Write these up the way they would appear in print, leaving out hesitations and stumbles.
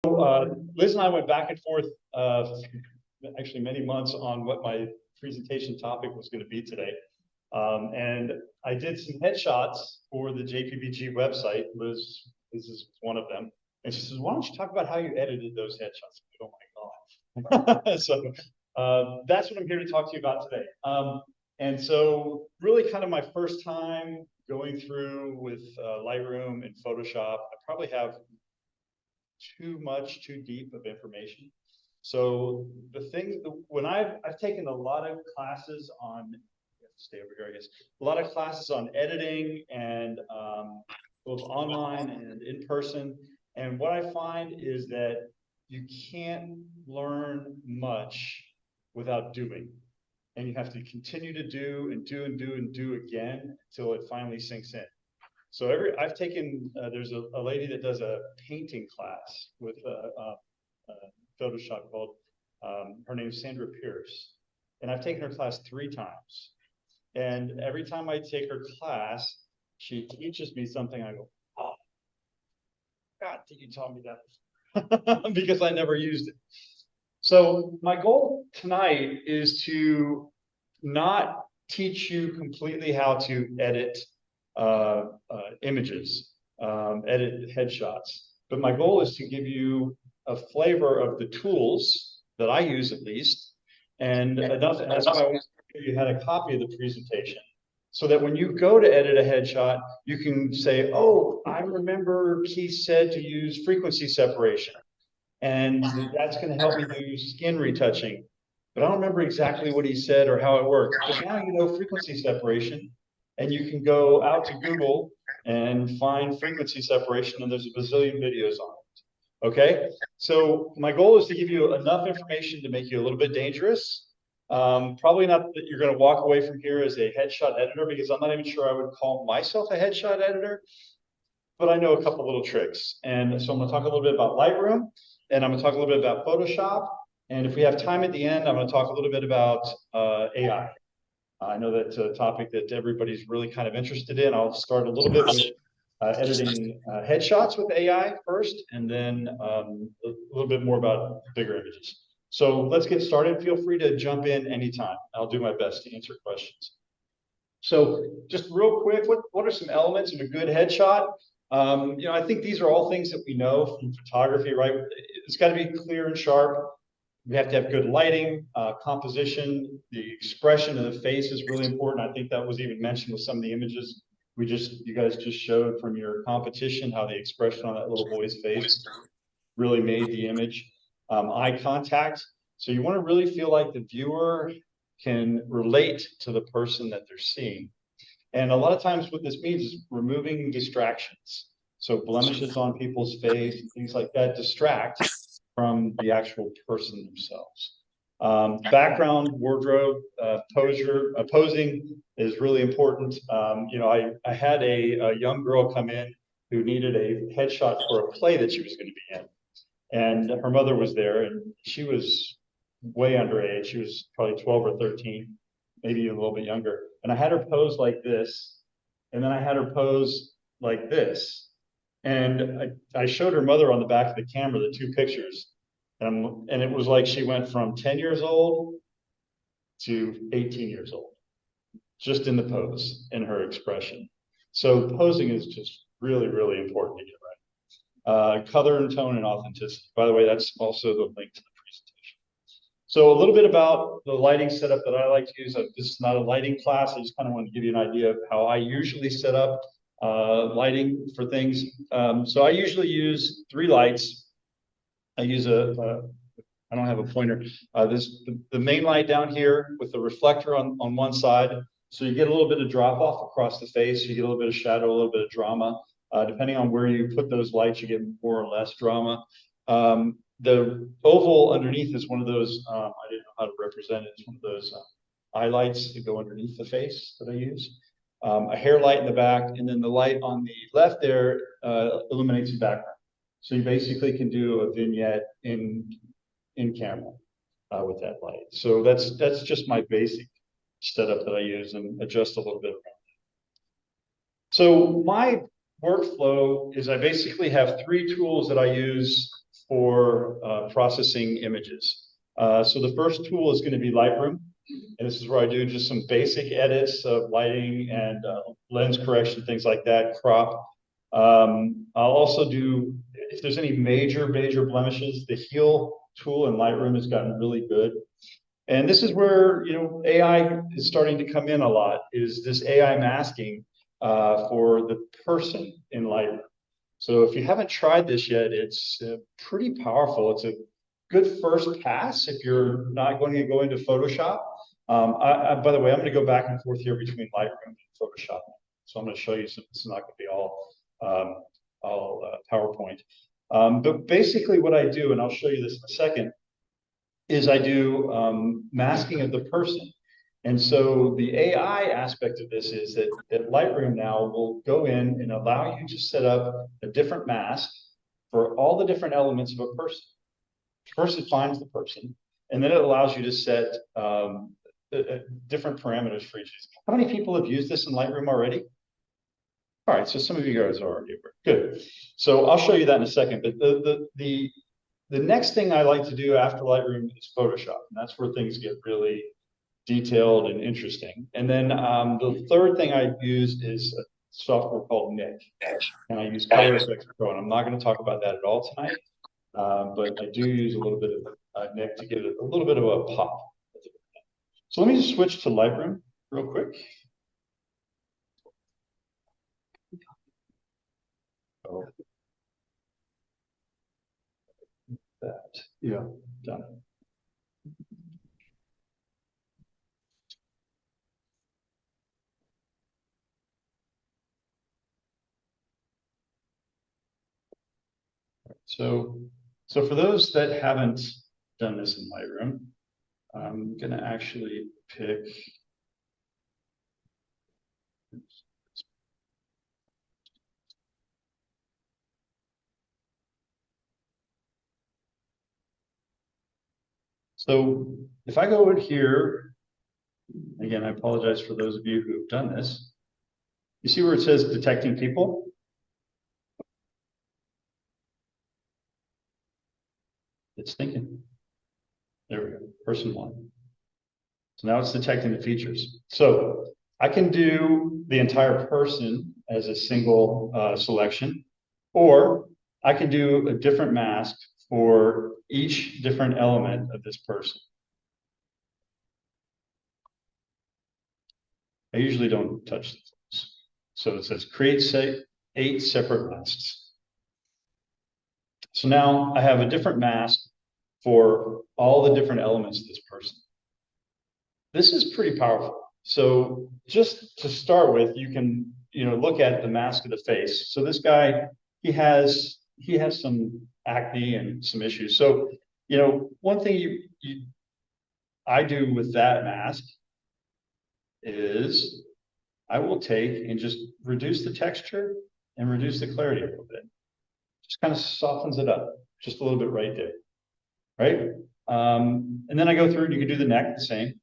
Liz and I went back and forth, actually many months, on what my presentation topic was going to be today. And I did some headshots for the JPBG website. Liz is one of them. And she says, why don't you talk about how you edited those headshots? Oh my God. So that's what I'm here to talk to you about today. And so really kind of my first time going through with Lightroom and Photoshop. I probably have too deep of information. So the thing, when I've taken a lot of classes on, stay over here, I guess, a lot of classes on editing and both online and in person. And what I find is that you can't learn much without doing. And you have to continue to do and do and do and do again until it finally sinks in. So I've taken, there's a lady that does a painting class with Photoshop called, her name is Sandra Pierce. And I've taken her class 3 times. And every time I take her class, she teaches me something. I go, oh, God, did you tell me that? Because I never used it. So my goal tonight is to not teach you completely how to edit images, edit headshots. But my goal is to give you a flavor of the tools that I use, at least, and enough. And that's why you had a copy of the presentation, so that when you go to edit a headshot, you can say, oh, I remember Keith said to use frequency separation, and that's going to help me do skin retouching. But I don't remember exactly what he said or how it works. But now you know frequency separation, and you can go out to Google and find frequency separation, and there's a bazillion videos on it. Okay, so my goal is to give you enough information to make you a little bit dangerous. Probably not that you're going to walk away from here as a headshot editor, because I'm not even sure I would call myself a headshot editor, but I know a couple little tricks. And so I'm going to talk a little bit about Lightroom, and I'm going to talk a little bit about Photoshop. And if we have time at the end, I'm going to talk a little bit about AI. I know that's a topic that everybody's really kind of interested in. I'll start a little bit with editing headshots with AI first, and then a little bit more about bigger images. So let's get started. Feel free to jump in anytime. I'll do my best to answer questions. So just real quick, what are some elements of a good headshot? I think these are all things that we know from photography, right? It's got to be clear and sharp. We have to have good lighting, composition. The expression of the face is really important. I think that was even mentioned with some of the images you guys just showed from your competition, how the expression on that little boy's face really made the image. Eye contact. So you want to really feel like the viewer can relate to the person that they're seeing. And a lot of times what this means is removing distractions. So blemishes on people's face and things like that distract from the actual person themselves. Background, wardrobe, posing is really important. I had a young girl come in who needed a headshot for a play that she was going to be in. And her mother was there, and she was way underage. She was probably 12 or 13, maybe a little bit younger. And I had her pose like this, and then I had her pose like this. And I showed her mother on the back of the camera the 2 pictures. And it was like she went from 10 years old to 18 years old, just in the pose, in her expression. So posing is just really, really important to get right. Color and tone and authenticity. By the way, that's also the link to the presentation. So a little bit about the lighting setup that I like to use. This is not a lighting class. I just kind of want to give you an idea of how I usually set up lighting for things. So I usually use 3 lights. I use I don't have a pointer. The main light down here with the reflector on one side. So you get a little bit of drop off across the face. You get a little bit of shadow, a little bit of drama. Depending on where you put those lights, you get more or less drama. The oval underneath is one of those, I didn't know how to represent it. It's one of those eye lights that go underneath the face that I use. A hair light in the back, and then the light on the left there illuminates the background. So you basically can do a vignette in camera with that light. So that's just my basic setup that I use, and adjust a little bit around that. So my workflow is I basically have 3 tools that I use for processing images. So the first tool is going to be Lightroom. And this is where I do just some basic edits of lighting and lens correction, things like that, crop. I'll also do, if there's any major blemishes, the heal tool in Lightroom has gotten really good. And this is where, AI is starting to come in a lot, is this AI masking for the person in Lightroom. So if you haven't tried this yet, it's pretty powerful. It's a good first pass if you're not going to go into Photoshop. By the way, I'm going to go back and forth here between Lightroom and Photoshop. So I'm going to show you some, it's not going to be all PowerPoint. But basically what I do, and I'll show you this in a second, is I do masking of the person. And so the AI aspect of this is that Lightroom now will go in and allow you to set up a different mask for all the different elements of a person. First, it finds the person, and then it allows you to set different parameters for each. How many people have used this in Lightroom already? All right, so some of you guys are already aware. Good. So I'll show you that in a second. But the next thing I like to do after Lightroom is Photoshop, and that's where things get really detailed and interesting. And then the third thing I use is a software called Nick, and I use Color Effects Pro, and I'm not going to talk about that at all tonight, but I do use a little bit of Nick to give it a little bit of a pop. So let me just switch to Lightroom real quick. Oh. That, yeah, done. So for those that haven't done this in Lightroom, I'm going to actually pick. So if I go over here, again, I apologize for those of you who have done this. You see where it says detecting people? It's thinking. There we go, person one. So now it's detecting the features. So I can do the entire person as a single selection, or I can do a different mask for each different element of this person. I usually don't touch these. So it says create 8 separate masks. So now I have a different mask for all the different elements of this person. This is pretty powerful. So just to start with, you can look at the mask of the face. So this guy, he has some acne and some issues. So one thing I do with that mask is I will take and just reduce the texture and reduce the clarity a little bit. Just kind of softens it up just a little bit right there, right? And then I go through and you can do the neck the same.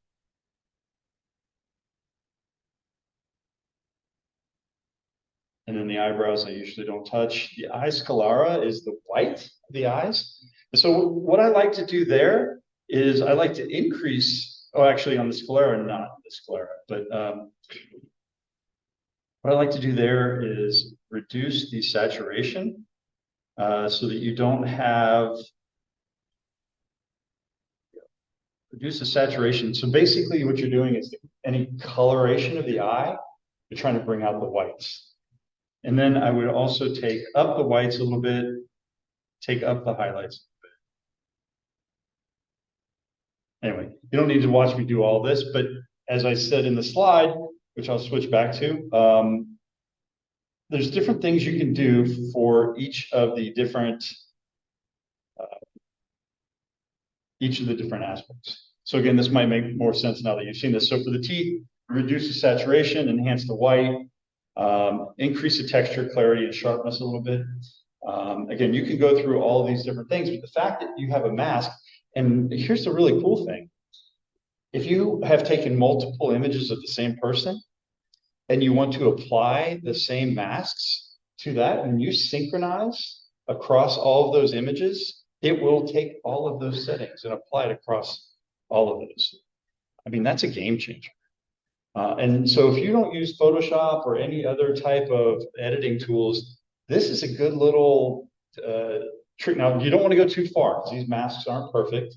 And then the eyebrows I usually don't touch. The eye sclera is the white of the eyes. So what I like to do there is I like to increase, actually on the sclera, not the sclera, but what I like to do there is reduce the saturation so that you don't have, reduce the saturation. So basically what you're doing is any coloration of the eye, you're trying to bring out the whites. And then I would also take up the whites a little bit, take up the highlights a little bit. Anyway, you don't need to watch me do all this, but as I said in the slide, which I'll switch back to, there's different things you can do for each of the different aspects. So again, this might make more sense now that you've seen this. So for the teeth, reduce the saturation, enhance the white, increase the texture, clarity, and sharpness a little bit. Again, you can go through all of these different things, but the fact that you have a mask, and here's the really cool thing. If you have taken multiple images of the same person and you want to apply the same masks to that, and you synchronize across all of those images, it will take all of those settings and apply it across all of those. I mean, that's a game changer. And so if you don't use Photoshop or any other type of editing tools, this is a good little trick. Now, you don't want to go too far because these masks aren't perfect.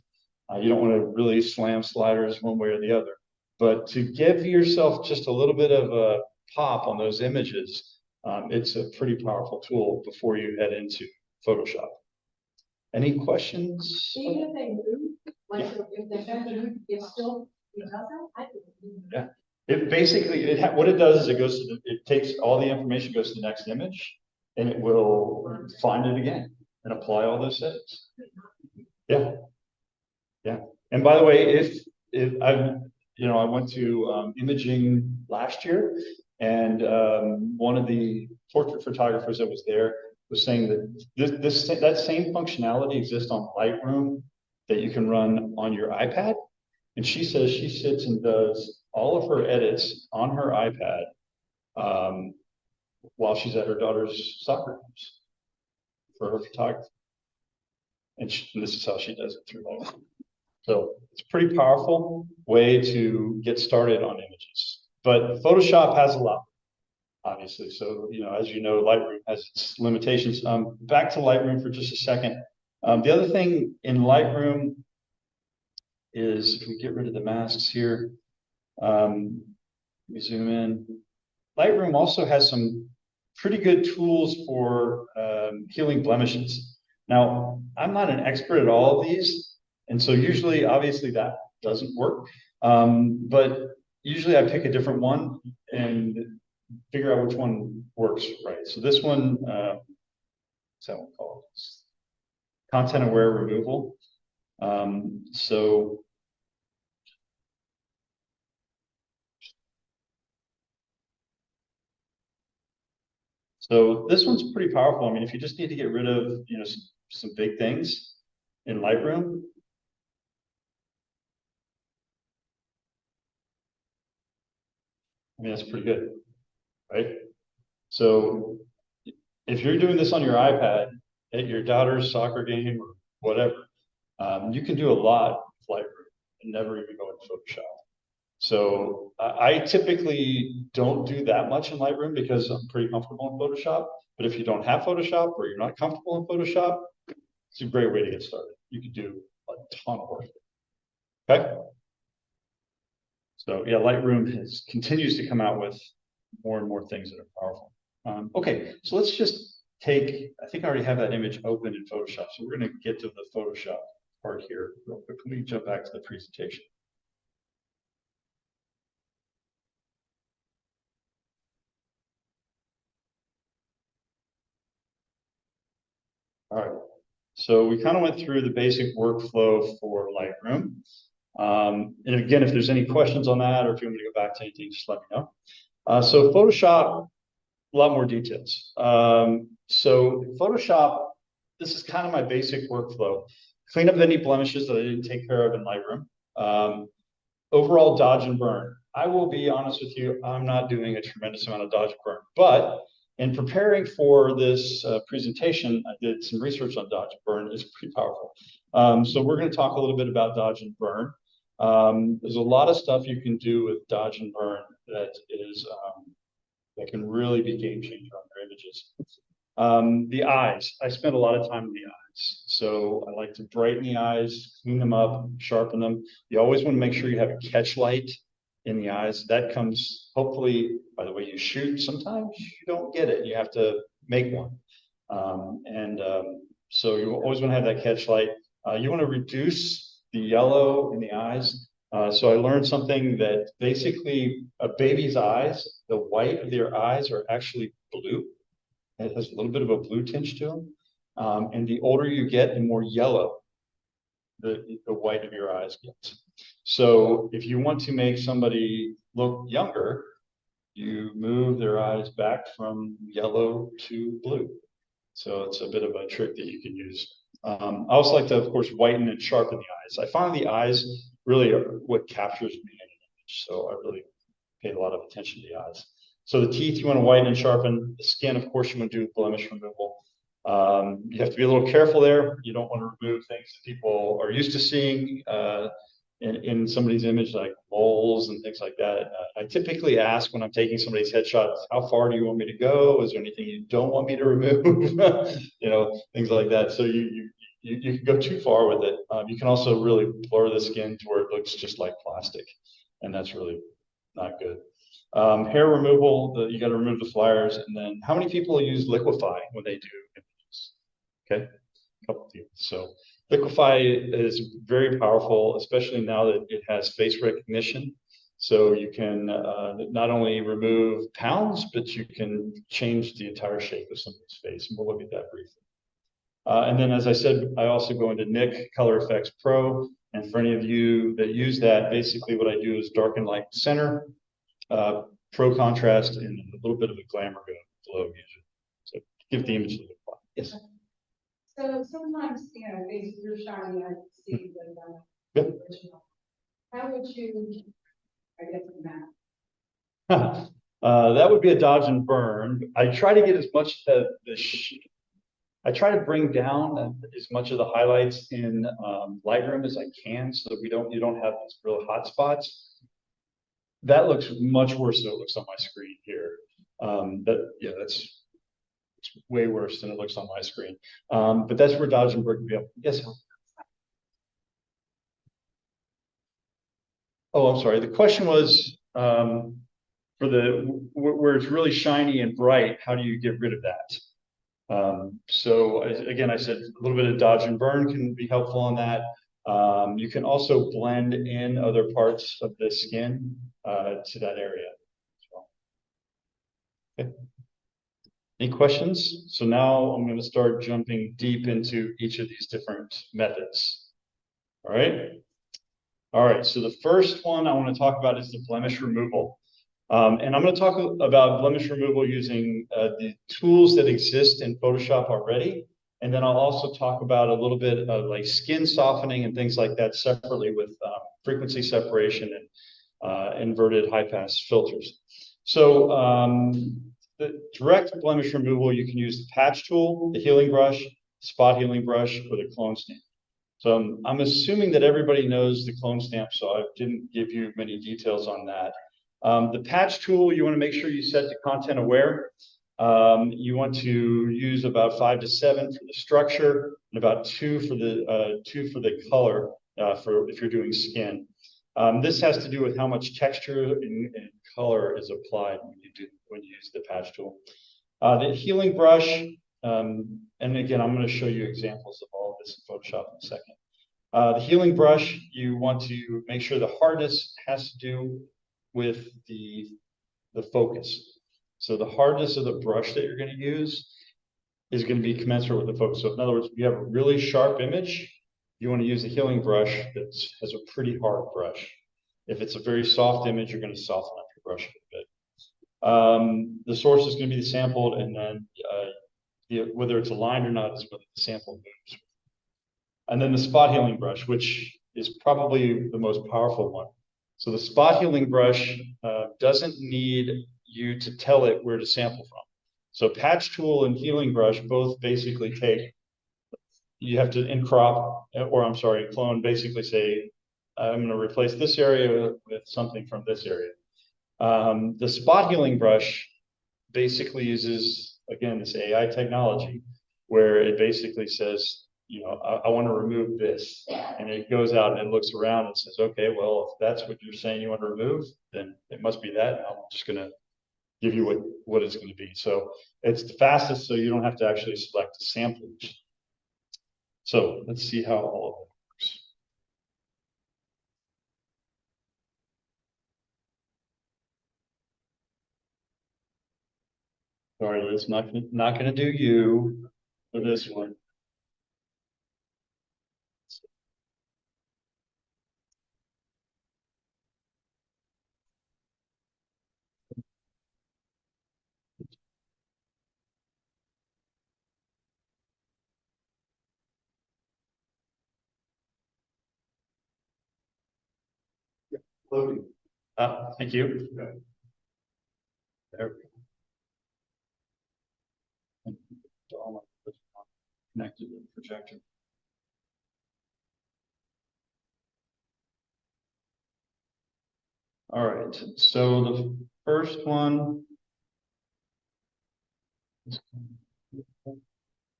You don't want to really slam sliders one way or the other. But to give yourself just a little bit of a pop on those images, it's a pretty powerful tool before you head into Photoshop. Any questions? Even if they move, like if they have to move, it still it does that? Yeah. It basically, what it does is it goes to it takes all the information, goes to the next image, and it will find it again and apply all those settings. Yeah. Yeah. And by the way, if I went to imaging last year, and one of the portrait photographers that was there was saying that that same functionality exists on Lightroom that you can run on your iPad. And she says she sits and does all of her edits on her iPad while she's at her daughter's soccer games for her photography. And this is how she does it through Lightroom. So it's a pretty powerful way to get started on images. But Photoshop has a lot, obviously. So, as you know, Lightroom has its limitations. Back to Lightroom for just a second. The other thing in Lightroom is, if we get rid of the masks here, we zoom in. Lightroom also has some pretty good tools for healing blemishes. Now, I'm not an expert at all of these, and so usually, obviously, that doesn't work. But usually I pick a different one and figure out which one works right. So this one, what's that one called? Content aware removal. So this one's pretty powerful. I mean, if you just need to get rid of, some big things in Lightroom, I mean, that's pretty good, right? So if you're doing this on your iPad at your daughter's soccer game or whatever, you can do a lot with Lightroom and never even go into Photoshop. So I typically don't do that much in Lightroom because I'm pretty comfortable in Photoshop. But if you don't have Photoshop or you're not comfortable in Photoshop, it's a great way to get started. You can do a ton of work. Okay. So yeah, Lightroom continues to come out with more and more things that are powerful. Okay, so let's just I think I already have that image open in Photoshop. So we're going to get to the Photoshop part here real quick. Let me jump back to the presentation. All right, so we kind of went through the basic workflow for Lightroom. And again, if there's any questions on that, or if you want me to go back to anything, just let me know. So Photoshop, a lot more details. So Photoshop, this is kind of my basic workflow. Clean up any blemishes that I didn't take care of in Lightroom. Overall dodge and burn. I will be honest with you, I'm not doing a tremendous amount of dodge and burn, but in preparing for this presentation, I did some research on dodge and burn. It's pretty powerful. So we're going to talk a little bit about dodge and burn. There's a lot of stuff you can do with dodge and burn that can really be game changer on your images. The eyes, I spend a lot of time in the eyes. So I like to brighten the eyes, clean them up, sharpen them. You always want to make sure you have a catch light in the eyes. That comes hopefully by the way you shoot. Sometimes you don't get it. You have to make one. So you always want to have that catch light. You want to reduce the yellow in the eyes. So I learned something that basically a baby's eyes, the white of their eyes are actually blue. It has a little bit of a blue tinge to them. And the older you get, the more yellow the white of your eyes gets. So if you want to make somebody look younger, you move their eyes back from yellow to blue. So it's a bit of a trick that you can use. I also like to, of course, whiten and sharpen the eyes. I find the eyes really are what captures me in an image. So I really paid a lot of attention to the eyes. So the teeth you want to whiten and sharpen. The skin, of course, you want to do blemish removal. You have to be a little careful there. You don't want to remove things that people are used to seeing in somebody's image, like moles and things like that. I typically ask when I'm taking somebody's headshots, how far do you want me to go? Is there anything you don't want me to remove? Things like that. So you can go too far with it. You can also really blur the skin to where it looks just like plastic, and that's really not good. Hair removal, you got to remove the flyers, and then how many people use liquify when they do images? Okay, a couple people. So liquify is very powerful, especially now that it has face recognition. So you can not only remove pounds, but you can change the entire shape of somebody's face, and we'll look at that briefly. And then, as I said, I also go into Nik Color Effects Pro. And for any of you that use that, basically what I do is darken light center, pro contrast, and a little bit of a glamour glow usually. So give the image a little fun. Yes. So sometimes, things you're shiny, I see the Yep. original. How would you, I guess, that? That would be a dodge and burn. I try to get as much of I try to bring down as much of the highlights in Lightroom as I can, so that you don't have these real hot spots. That looks much worse than it looks on my screen here. It's way worse than it looks on my screen. But that's where dodge and burn can be up. Yes. Oh, I'm sorry. The question was for where it's really shiny and bright, how do you get rid of that? Again, I said a little bit of dodge and burn can be helpful on that. You can also blend in other parts of the skin to that area as well. Okay. Any questions? So now I'm going to start jumping deep into each of these different methods. All right. All right. So the first one I want to talk about is the blemish removal. And I'm going to talk about blemish removal using the tools that exist in Photoshop already. And then I'll also talk about a little bit of like skin softening and things like that separately with frequency separation and inverted high pass filters. So the direct blemish removal, you can use the patch tool, the healing brush, spot healing brush, or the clone stamp. So I'm assuming that everybody knows the clone stamp, so I didn't give you many details on that. The patch tool, you want to make sure you set to content aware. You want to use about 5 to 7 for the structure and about 2 for the color for if you're doing skin. This has to do with how much texture and color is applied when you use the patch tool. The healing brush, and again, I'm going to show you examples of all of this in Photoshop in a second. The healing brush, you want to make sure the hardness has to do with the focus. So the hardness of the brush that you're going to use is going to be commensurate with the focus. So in other words, if you have a really sharp image, you want to use a healing brush that has a pretty hard brush. If it's a very soft image, you're going to soften up your brush a bit. The source is going to be the sampled, and then whether it's aligned or not is whether the sample moves. And then the spot healing brush, which is probably the most powerful one. So the spot healing brush doesn't need you to tell it where to sample from. So patch tool and healing brush both basically you have to clone, basically say, I'm going to replace this area with something from this area. The spot healing brush basically uses, again, this AI technology where it basically says, I want to remove this. And it goes out and it looks around and says, okay, well, if that's what you're saying you want to remove, then it must be that. And I'm just going to give you what it's going to be. So it's the fastest, so you don't have to actually select a sample. So let's see how all of it works. Sorry, Liz, not going to do you for this one. Loading. Thank you. There we go. connected to the projector. All right, so the first one.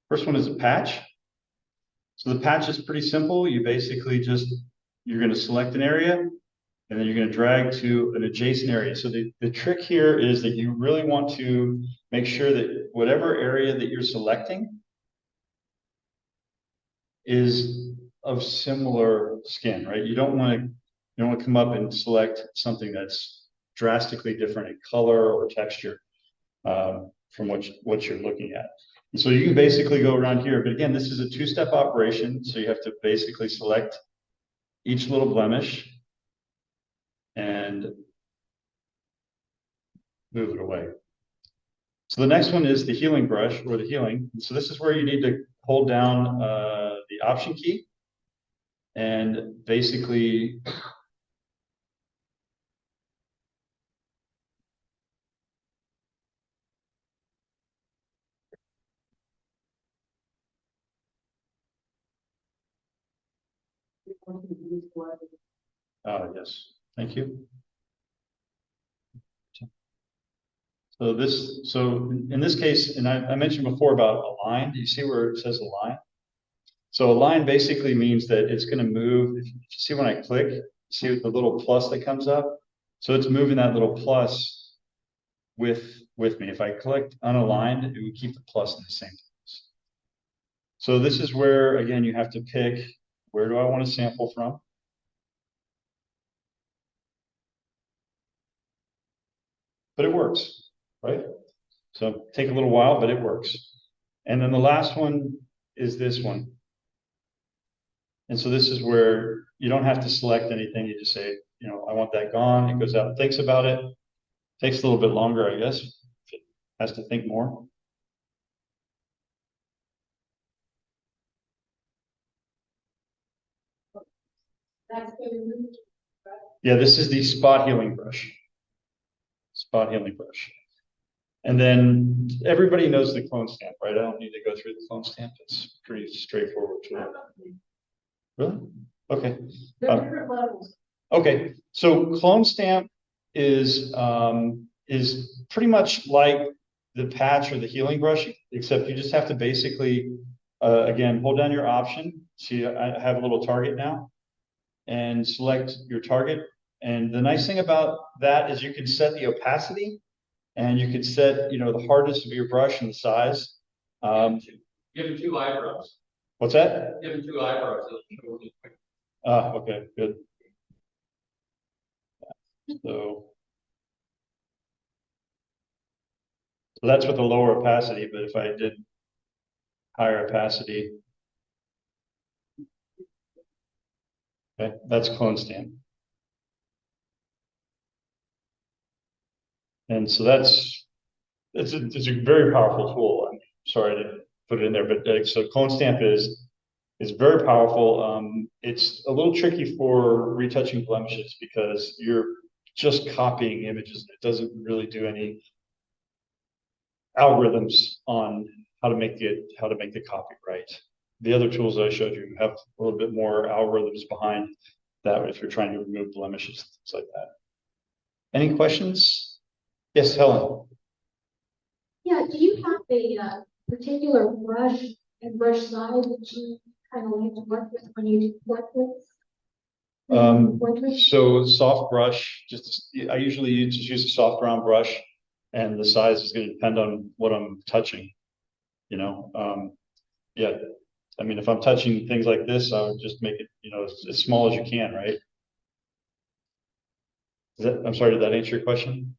First one is a patch. So the patch is pretty simple. You basically you're going to select an area and then you're going to drag to an adjacent area. So the trick here is that you really want to make sure that whatever area that you're selecting is of similar skin, right? You don't want to come up and select something that's drastically different in color or texture from what you're looking at. And so you can basically go around here, but again, this is a two-step operation. So you have to basically select each little blemish and move it away. So the next one is the healing brush or the healing. So this is where you need to hold down the option key and basically yes, thank you. So in this case, and I mentioned before about a line. Do you see where it says a line? So a line basically means that it's going to move. If you see when I click, see the little plus that comes up? So it's moving that little plus with me. If I clicked unaligned, it would keep the plus in the same place. So this is where, again, you have to pick, where do I want to sample from? But it works, right? So take a little while, but it works. And then the last one is this one. And so this is where you don't have to select anything. You just say, I want that gone. It goes out and thinks about it. Takes a little bit longer, I guess. It has to think more. Yeah, this is the spot healing brush. Spot healing brush. And then everybody knows the clone stamp, right? I don't need to go through the clone stamp. It's pretty straightforward tool. Really? Okay. Okay. So clone stamp is pretty much like the patch or the healing brush, except you just have to basically, again, hold down your option. See, I have a little target now, and select your target. And the nice thing about that is you can set the opacity, and you can set, the hardness of your brush and the size. Give him 2 eyebrows. What's that? Give him 2 eyebrows. Okay, good. So that's with the lower opacity, but if I did higher opacity, okay, that's clone stamp. And so it's a very powerful tool. I'm sorry I didn't put it in there, but so clone stamp is very powerful. It's a little tricky for retouching blemishes because you're just copying images. It doesn't really do any algorithms on how to make the copy right. The other tools that I showed you have a little bit more algorithms behind that if you're trying to remove blemishes, things like that. Any questions? Yes, Helen. Yeah, do you have a particular brush and brush size that you kind of like to work with when you work with? So soft brush, I usually just use a soft round brush, and the size is going to depend on what I'm touching. Yeah. I mean, if I'm touching things like this, I would just make it, as small as you can, right? I'm sorry, did that answer your question?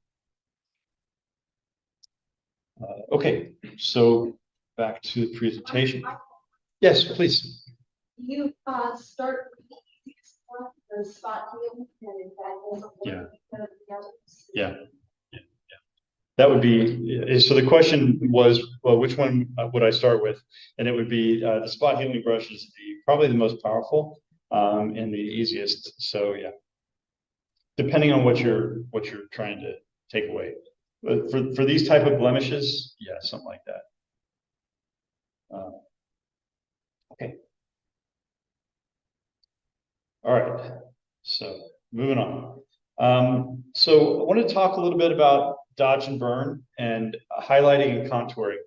Okay, so back to the presentation. Yes, please. You start with the easiest one, the spot healing, and if that doesn't work, Yeah. the others. Yeah. That would be, so the question was, well, which one would I start with? And it would be the spot healing brush is probably the most powerful and the easiest. So yeah, depending on what you're trying to take away. But for these type of blemishes, yeah, something like that. Okay. All right. So moving on. So I want to talk a little bit about dodge and burn and highlighting and contouring.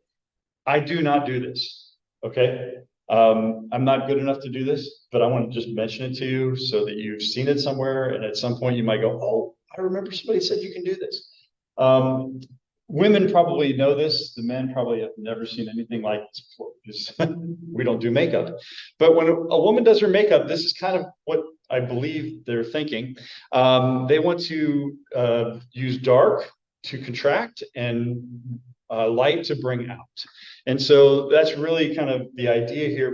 I do not do this. Okay. I'm not good enough to do this, but I want to just mention it to you so that you've seen it somewhere. And at some point you might go, oh, I remember somebody said you can do this. Women probably know this. The men probably have never seen anything like this before because we don't do makeup. But when a woman does her makeup, this is kind of what I believe they're thinking. They want to use dark to contract and light to bring out. And so that's really kind of the idea here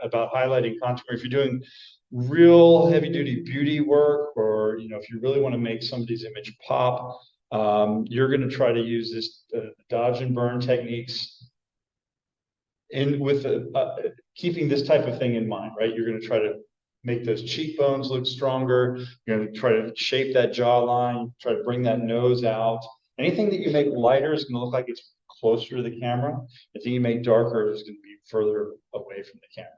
about highlighting contour. If you're doing real heavy duty beauty work, or if you really want to make somebody's image pop, you're going to try to use this dodge and burn techniques with keeping this type of thing in mind, right? You're going to try to make those cheekbones look stronger. You're going to try to shape that jawline, try to bring that nose out. Anything that you make lighter is going to look like it's closer to the camera. Anything you make darker is going to be further away from the camera.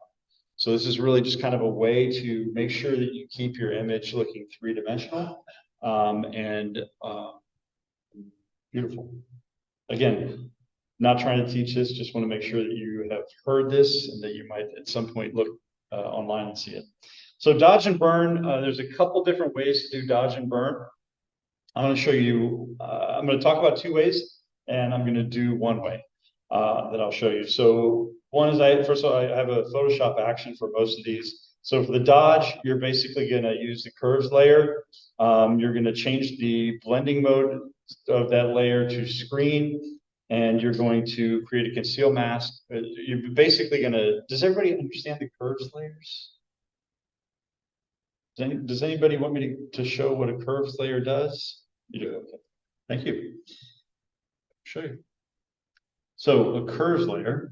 So this is really just kind of a way to make sure that you keep your image looking three-dimensional and beautiful. Again, not trying to teach this, just want to make sure that you have heard this and that you might at some point look online and see it. So dodge and burn, there's a couple different ways to do dodge and burn. I'm going to show you, I'm going to talk about two ways, and I'm going to do one way that I'll show you. So one is, first of all, I have a Photoshop action for most of these. So for the dodge, you're basically going to use the curves layer. You're going to change the blending mode of that layer to screen, and you're going to create a conceal mask. You're basically going to, does everybody understand the curves layers? Does anybody want me to show what a curves layer does? You do, okay. Thank you. Show you. So a curves layer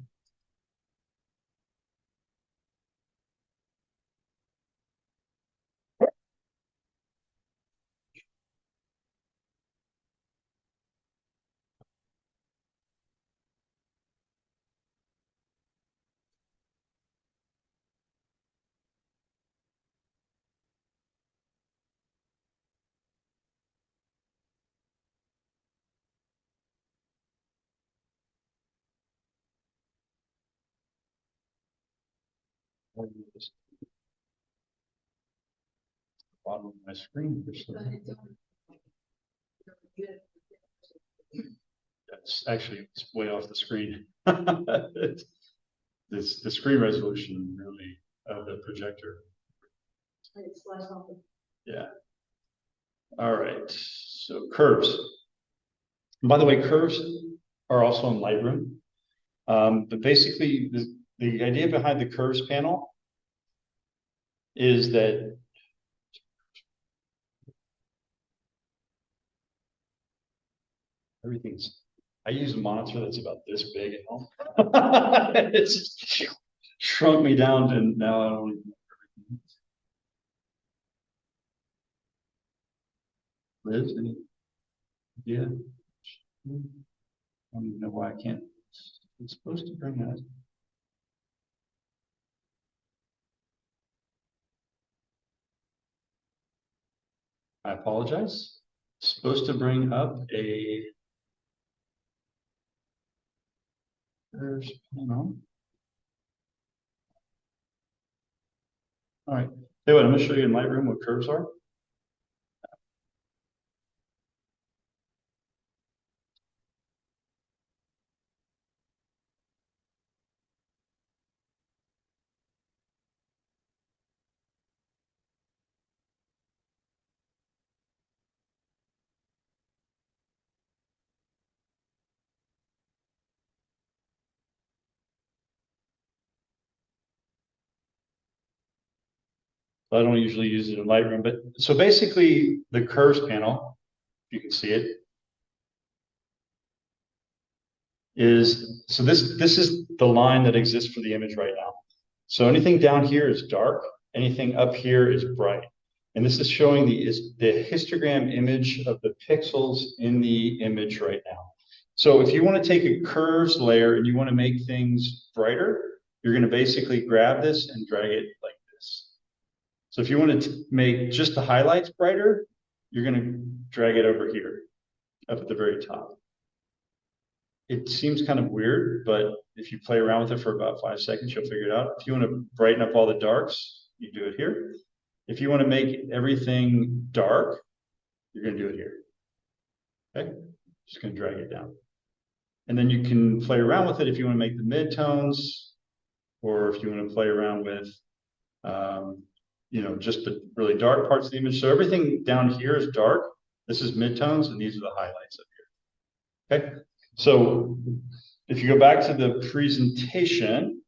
bottom of my screen. That's actually it's way off the screen. This the screen resolution really of the projector. Yeah. All right. So curves. And by the way, curves are also in Lightroom. But basically, the idea behind the curves panel is that everything's. I use a monitor that's about this big at home. It's shrunk me down to now I don't even. Liz, any idea? I don't even know why I can't. It's supposed to bring that. I apologize. It's supposed to bring up a. There's, All right. Hey, wait, I'm going to show you in Lightroom what curves are. I don't usually use it in Lightroom, but so basically the curves panel, you can see it, is so this is the line that exists for the image right now. So anything down here is dark, anything up here is bright. And this is showing the histogram image of the pixels in the image right now. So if you want to take a curves layer and you want to make things brighter, you're going to basically grab this and drag it like this. So if you want to make just the highlights brighter, you're going to drag it over here, up at the very top. It seems kind of weird, but if you play around with it for about 5 seconds, you'll figure it out. If you want to brighten up all the darks, you do it here. If you want to make everything dark, you're going to do it here. Okay, just going to drag it down. And then you can play around with it if you want to make the midtones, or if you want to play around with, you know, just the really dark parts of the image. So everything down here is dark. This is midtones, and these are the highlights up here. Okay, so if you go back to the presentation,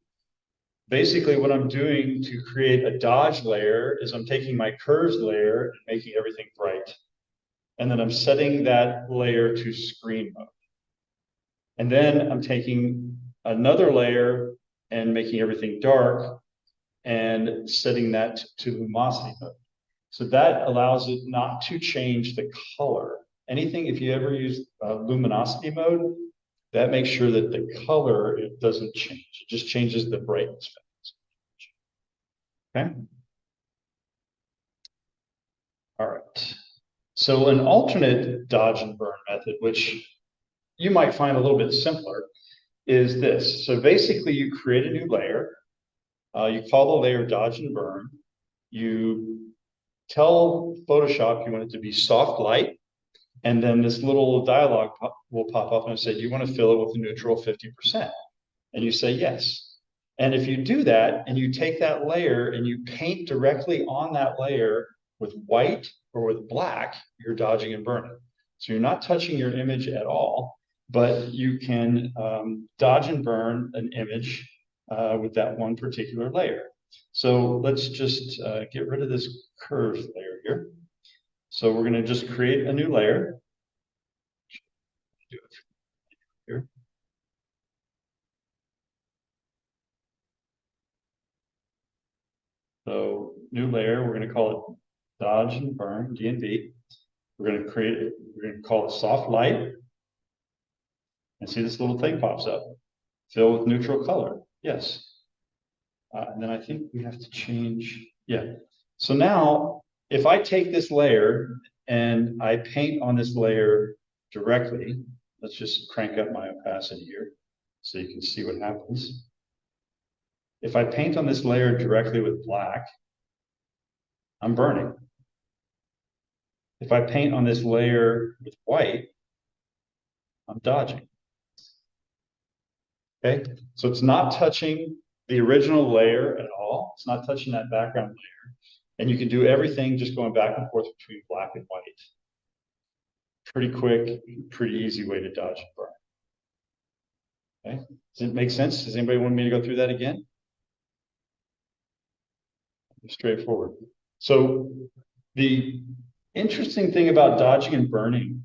basically what I'm doing to create a dodge layer is I'm taking my curves layer and making everything bright. And then I'm setting that layer to screen mode. And then I'm taking another layer and making everything dark and setting that to luminosity mode. So that allows it not to change the color. Anything, if you ever use luminosity mode, that makes sure that the color, it doesn't change. It just changes the brightness. Okay. All right. So an alternate dodge and burn method, which you might find a little bit simpler, is this. So basically you create a new layer. You call the layer dodge and burn. You tell Photoshop you want it to be soft light. And then this little dialog will pop up and say, you want to fill it with a neutral 50%. And you say yes. And if you do that and you take that layer and you paint directly on that layer with white or with black, you're dodging and burning. So you're not touching your image at all, but you can dodge and burn an image with that one particular layer. So let's just get rid of this curved layer here. So we're going to just create a new layer. Do it here. So new layer, we're going to call it dodge and burn, DNB. We're going to create it, we're going to call it soft light. And see this little thing pops up. Fill with neutral color. Yes. And then I think we have to change. Yeah. So now if I take this layer and I paint on this layer directly, let's just crank up my opacity here so you can see what happens. If I paint on this layer directly with black, I'm burning. If I paint on this layer with white, I'm dodging. Okay, so it's not touching the original layer at all. It's not touching that background layer. And you can do everything just going back and forth between black and white. Pretty quick, pretty easy way to dodge and burn. Okay, does it make sense? Does anybody want me to go through that again? Straightforward. So the interesting thing about dodging and burning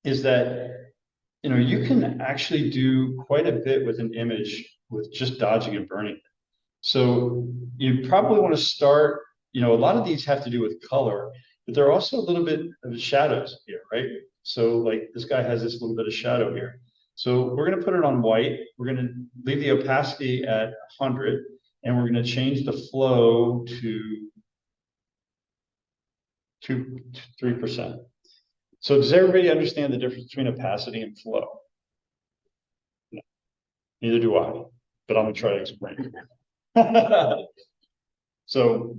is that, you know, you can actually do quite a bit with an image with just dodging and burning. So you probably want to start, you know, a lot of these have to do with color, but there are also a little bit of shadows here, right? So like this guy has this little bit of shadow here. So we're going to put it on white. We're going to leave the opacity at 100, and we're going to change the flow to 3%. So does everybody understand the difference between opacity and flow? No. Neither do I, but I'm going to try to explain. So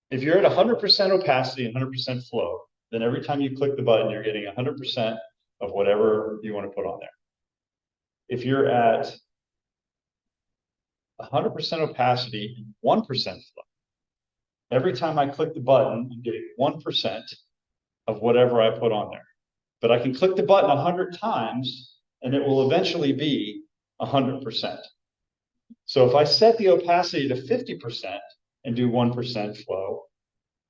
if you're at 100% opacity and 100% flow, then every time you click the button, you're getting 100% of whatever you want to put on there. If you're at 100% opacity and 1% flow, every time I click the button, I'm getting 1% of whatever I put on there. But I can click the button 100 times and it will eventually be 100%. So if I set the opacity to 50% and do 1% flow,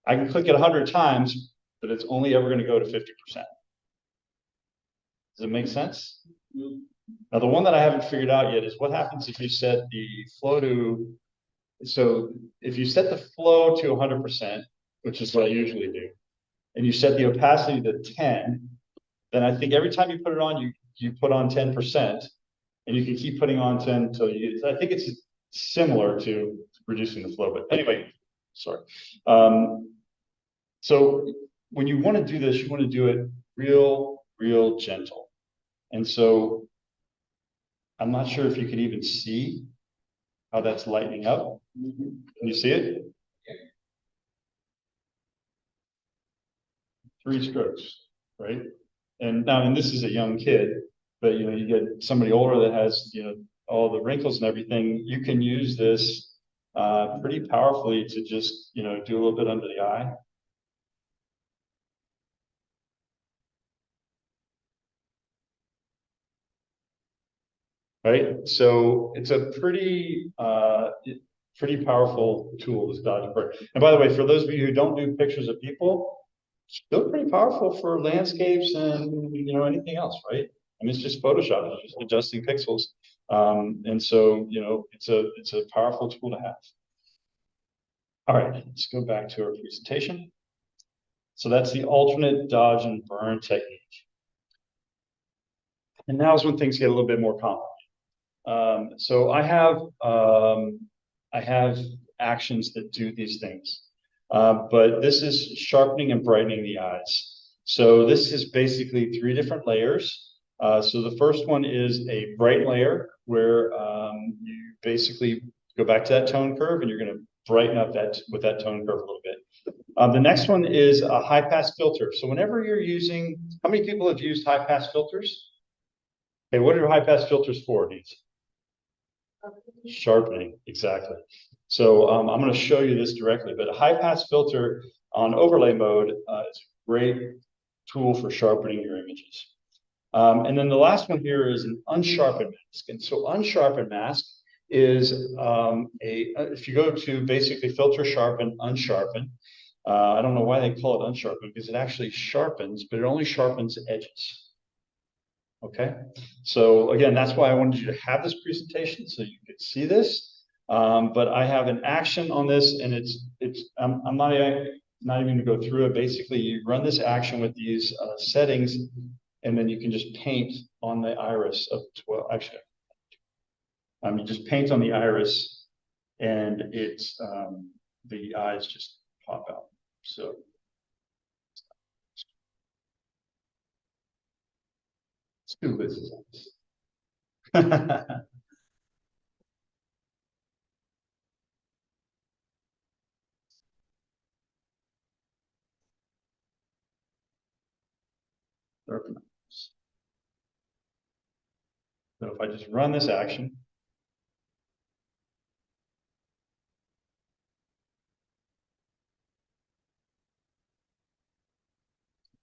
I can click it 100 times, but it's only ever going to go to 50%. Does it make sense? Now, the one that I haven't figured out yet is what happens if you set the flow to, so if you set the flow to 100%, which is what I usually do, and you set the opacity to 10, then I think every time you put it on, you put on 10%, and you can keep putting on 10 until you, I think it's similar to reducing the flow, but anyway, sorry. So when you want to do this, you want to do it real gentle. And so I'm not sure if you can even see how that's lightening up. Can you see it? 3 strokes, right? And now, and this is a young kid, but you know, you get somebody older that has, you know, all the wrinkles and everything. You can use this pretty powerfully to just, you know, do a little bit under the eye. Right, so it's a pretty powerful tool, this dodge and burn. And by the way, for those of you who don't do pictures of people, still pretty powerful for landscapes and, you know, anything else, right? I mean, it's just Photoshop, it's just adjusting pixels. And so, you know, it's a powerful tool to have. All right, let's go back to our presentation. So that's the alternate dodge and burn technique. And now's when things get a little bit more complicated. So I have actions that do these things. But this is sharpening and brightening the eyes. So this is basically 3 different layers. So the first one is a bright layer where you basically go back to that tone curve and you're going to brighten up that with that tone curve a little bit. The next one is a high pass filter. So whenever you're using, how many people have used high pass filters? Okay, what are high pass filters for, Denise? Sharpening, exactly. So I'm going to show you this directly, but a high pass filter on overlay mode is a great tool for sharpening your images. And then the last one here is an unsharpened mask. And so unsharpened mask is if you go to basically filter, sharpen, unsharpen. I don't know why they call it unsharpened because it actually sharpens, but it only sharpens edges. Okay, so again, that's why I wanted you to have this presentation so you could see this. But I have an action on this, and I'm not even going to go through it. Basically, you run this action with these settings, and then you can just paint on the iris of 12. Actually, you just paint on the iris, and it's the eyes just pop out. So. Let's do this. So if I just run this action,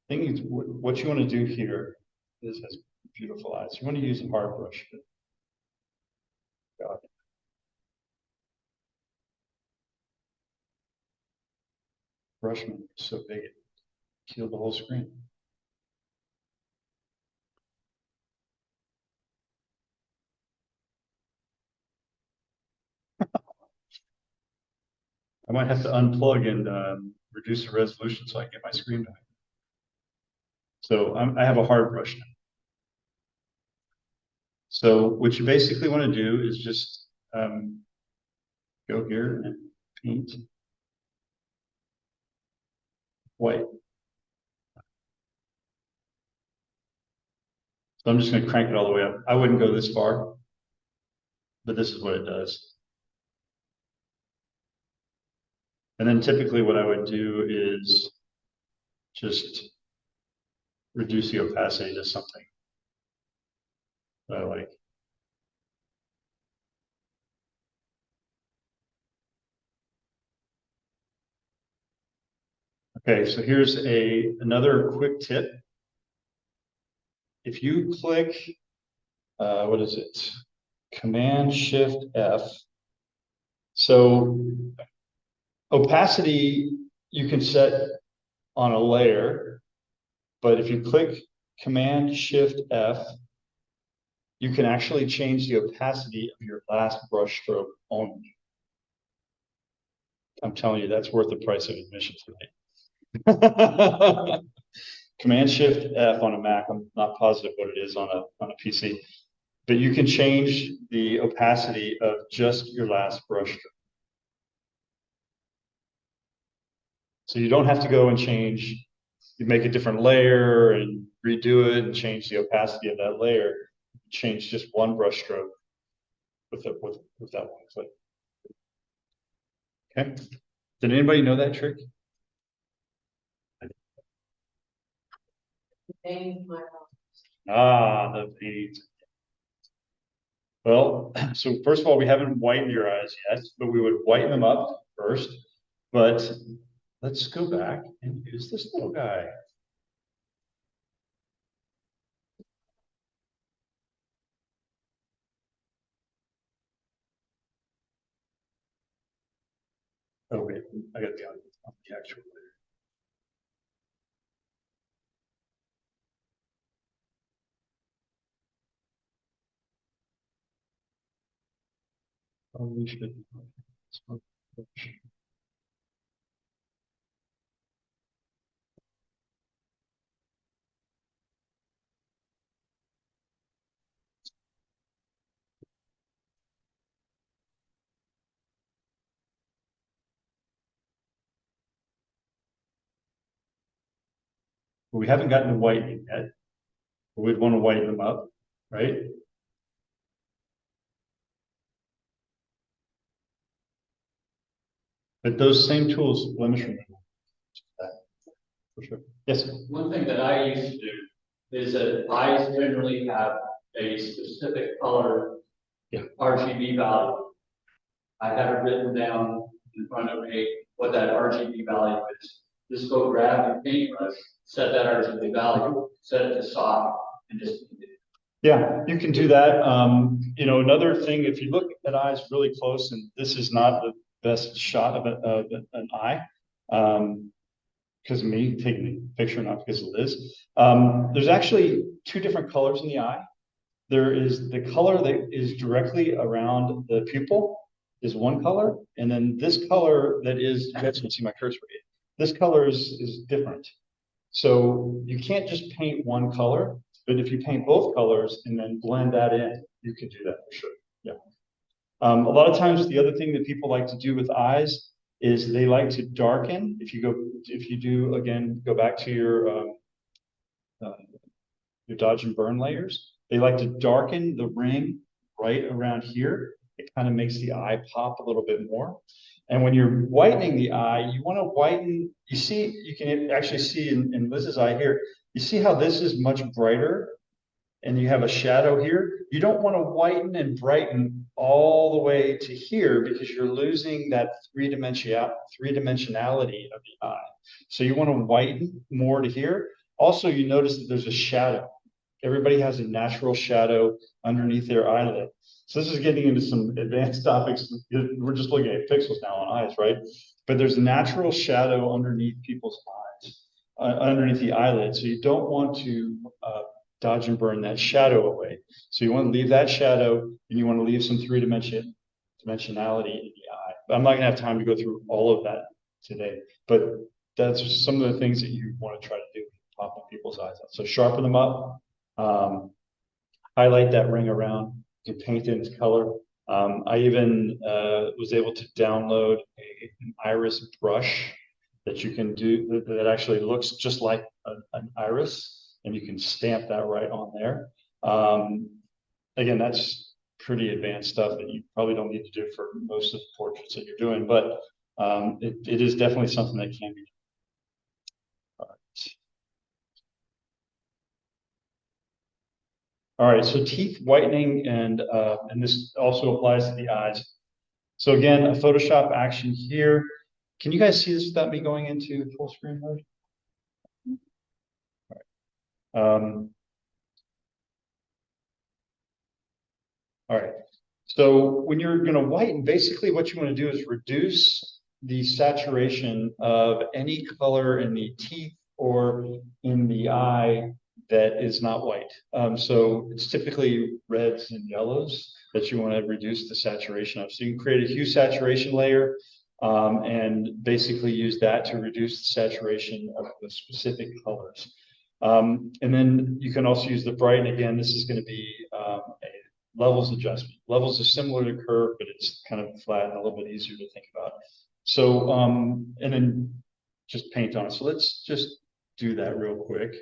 thing is, what you want to do here, this has beautiful eyes. You want to use a hard brush. God. Brush is so big it killed the whole screen. I might have to unplug and reduce the resolution so I get my screen back. So I have a hard brush now. So what you basically want to do is just go here and paint white. So I'm just going to crank it all the way up. I wouldn't go this far, but this is what it does. And then typically what I would do is just reduce the opacity to something that I like. Okay, so here's another quick tip. If you click, what is it? Command-Shift-F. So opacity you can set on a layer, but if you click Command-Shift-F, you can actually change the opacity of your last brush stroke only. I'm telling you, that's worth the price of admission tonight. Command-Shift-F on a Mac. I'm not positive what it is on a PC. but you can change the opacity of just your last brush stroke. So you don't have to go and change, you make a different layer and redo it and change the opacity of that layer. Change just one brush stroke with that one click. Okay. Did anybody know that trick? Ah, the beads. Well, so first of all, we haven't whitened your eyes yet, but we would whiten them up first. But let's go back and use this little guy. Oh wait, I got the actual layer. Probably should. But we haven't gotten to whitening yet. We'd want to whiten them up, right? But those same tools, blemish removal. For sure. Yes. One thing that I used to do is that eyes generally have a specific color RGB value. I have it written down in front of me what that RGB value is. Just go grab your paintbrush, set that RGB value, set it to soft, and just. Yeah, you can do that. You know, another thing, if you look at eyes really close, and this is not the best shot of an eye, because of me taking the picture, not because of Liz. There's actually two different colors in the eye. There is the color that is directly around the pupil is one color, and then this color that is, you guys can see my cursor here. This color is different. So you can't just paint one color, but if you paint both colors and then blend that in, you can do that for sure. Yeah. A lot of times, the other thing that people like to do with eyes is they like to darken. If you do again, go back to your dodge and burn layers. They like to darken the ring right around here. It kind of makes the eye pop a little bit more. And when you're whitening the eye, you want to whiten. You see, you can actually see in Liz's eye here. You see how this is much brighter, and you have a shadow here. You don't want to whiten and brighten all the way to here because you're losing that three-dimensionality of the eye. So you want to whiten more to here. Also, you notice that there's a shadow. Everybody has a natural shadow underneath their eyelid. So this is getting into some advanced topics. We're just looking at pixels now on eyes, right? But there's a natural shadow underneath people's eyes, underneath the eyelid. So you don't want to dodge and burn that shadow away. So you want to leave that shadow, and you want to leave some dimensionality in the eye. But I'm not going to have time to go through all of that today. But that's some of the things that you want to try to do, popping people's eyes out. So sharpen them up, highlight that ring around, you can paint it in color. I even was able to download an iris brush that you can do that actually looks just like an iris. And you can stamp that right on there. Again, that's pretty advanced stuff that you probably don't need to do for most of the portraits that you're doing, but it is definitely something that can be done. All right, so teeth whitening, and this also applies to the eyes. So again, a Photoshop action here. Can you guys see this without me going into full screen mode? All right. So when you're going to whiten, basically what you want to do is reduce the saturation of any color in the teeth or in the eye that is not white. So it's typically reds and yellows that you want to reduce the saturation of. So you can create a hue saturation layer and basically use that to reduce the saturation of the specific colors. And then you can also use the brighten. Again, this is going to be levels adjustment. Levels is similar to curve, but it's kind of flat and a little bit easier to think about. So, and then just paint on it. So let's just do that real quick.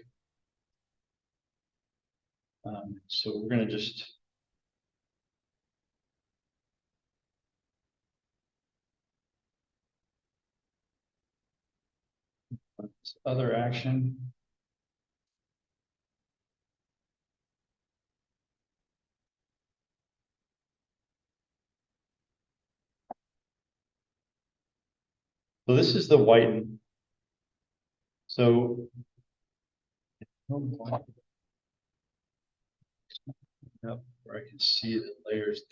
So we're going to just other action. So this is the whiten. So where I can see the layers.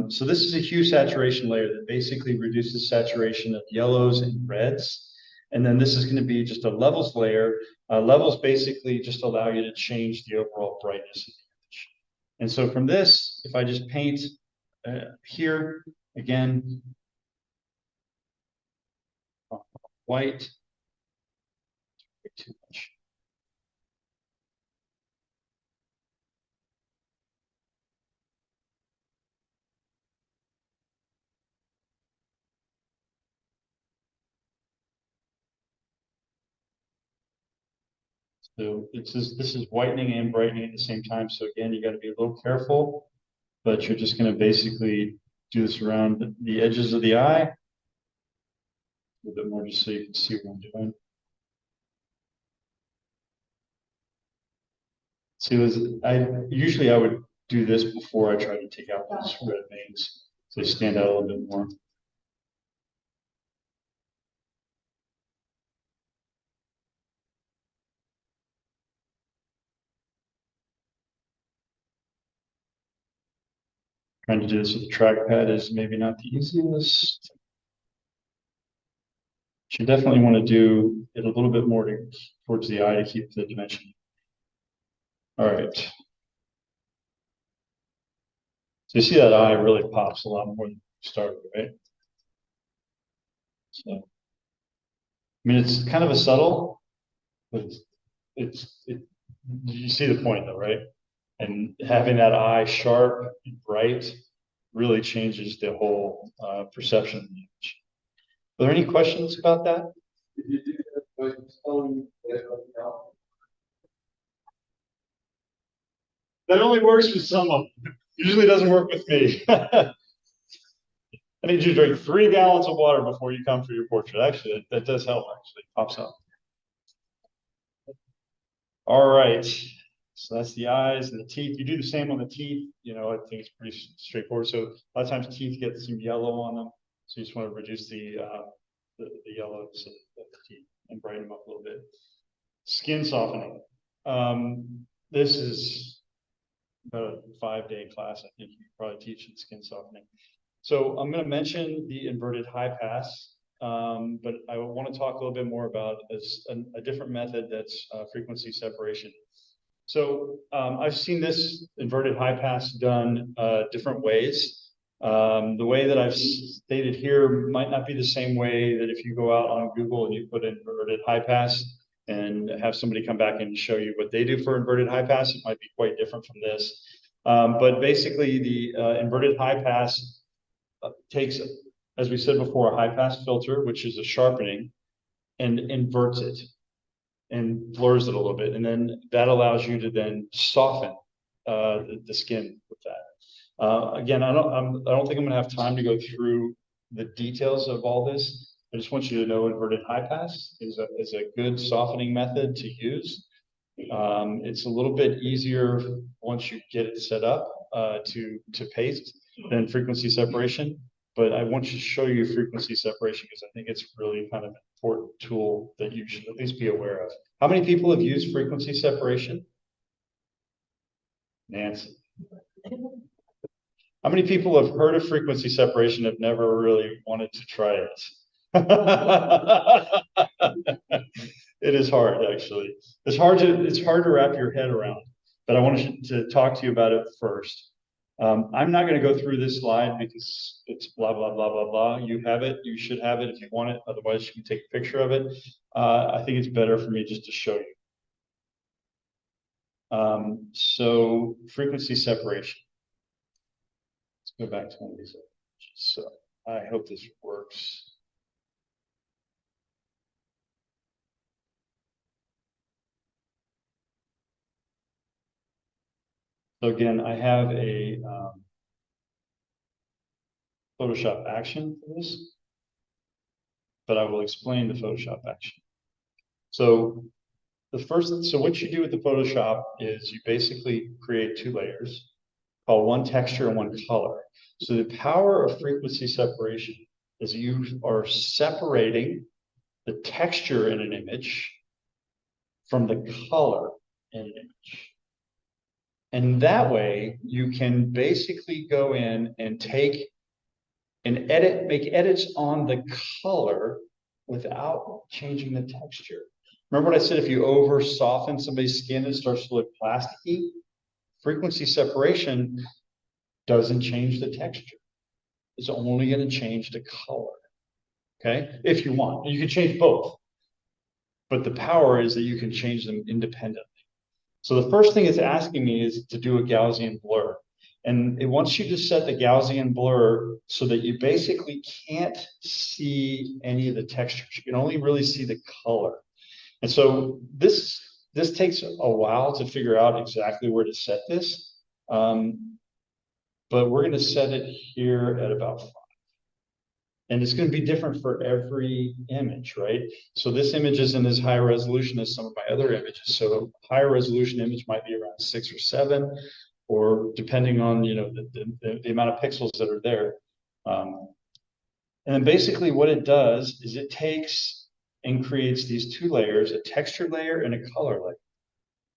So this is a hue saturation layer that basically reduces saturation of yellows and reds. And then this is going to be just a levels layer. Levels basically just allow you to change the overall brightness of the image. And so from this, if I just paint here again, white, too much. So this is whitening and brightening at the same time. So again, you got to be a little careful, but you're just going to basically do this around the edges of the eye. A little bit more just so you can see what I'm doing. See, usually I would do this before I try to take out those red veins, so they stand out a little bit more. Trying to do this with the trackpad is maybe not the easiest. You definitely want to do it a little bit more towards the eye to keep the dimension. All right. So you see that eye really pops a lot more than you started, right? So, I mean, it's kind of a subtle, but you see the point though, right? And having that eye sharp and bright really changes the whole perception of the image. Are there any questions about that? Did you do that by telling now? That only works with some of them. Usually doesn't work with me. I need you to drink 3 gallons of water before you come for your portrait. Actually, that does help, actually. Pops up. All right. So that's the eyes and the teeth. You do the same on the teeth. You know, I think it's pretty straightforward. So a lot of times teeth get some yellow on them. So you just want to reduce the yellows of the teeth and brighten them up a little bit. Skin softening. This is about a 5-day class. I think you could probably teach in skin softening. So I'm going to mention the inverted high pass, but I want to talk a little bit more about a different method that's frequency separation. So I've seen this inverted high pass done different ways. The way that I've stated here might not be the same way that if you go out on Google and you put inverted high pass and have somebody come back and show you what they do for inverted high pass, it might be quite different from this. But basically the inverted high pass takes, as we said before, a high pass filter, which is a sharpening, and inverts it and blurs it a little bit. And then that allows you to then soften the skin with that. Again, I don't think I'm gonna have time to go through the details of all this. I just want you to know inverted high pass is a good softening method to use. It's a little bit easier once you get it set up to paste than frequency separation. But I want to show you frequency separation because I think it's really kind of an important tool that you should at least be aware of. How many people have used frequency separation? Nancy. How many people have heard of frequency separation have never really wanted to try it? It is hard, actually. It's hard to wrap your head around, but I wanted to talk to you about it first. I'm not going to go through this slide because it's blah, blah, blah, blah, blah. You have it. You should have it if you want it. Otherwise, you can take a picture of it. I think it's better for me just to show you. So frequency separation. Let's go back to one of these. So I hope this works. So again, I have a Photoshop action for this, but I will explain the Photoshop action. So so what you do with the Photoshop is you basically create two layers called one texture and one color. So the power of frequency separation is you are separating the texture in an image from the color in an image. And that way you can basically go in and take and make edits on the color without changing the texture. Remember what I said, if you over soften somebody's skin, it starts to look plasticky. Frequency separation doesn't change the texture. It's only going to change the color. Okay, if you want, you can change both. But the power is that you can change them independently. So the first thing it's asking me is to do a Gaussian blur. And it wants you to set the Gaussian blur so that you basically can't see any of the textures. You can only really see the color. And so this takes a while to figure out exactly where to set this. But we're going to set it here at about 5. And it's going to be different for every image, right? So this image isn't as high resolution as some of my other images. So a higher resolution image might be around 6 or 7, or depending on, you know, the amount of pixels that are there. And then basically what it does is it takes and creates these two layers, a texture layer and a color layer.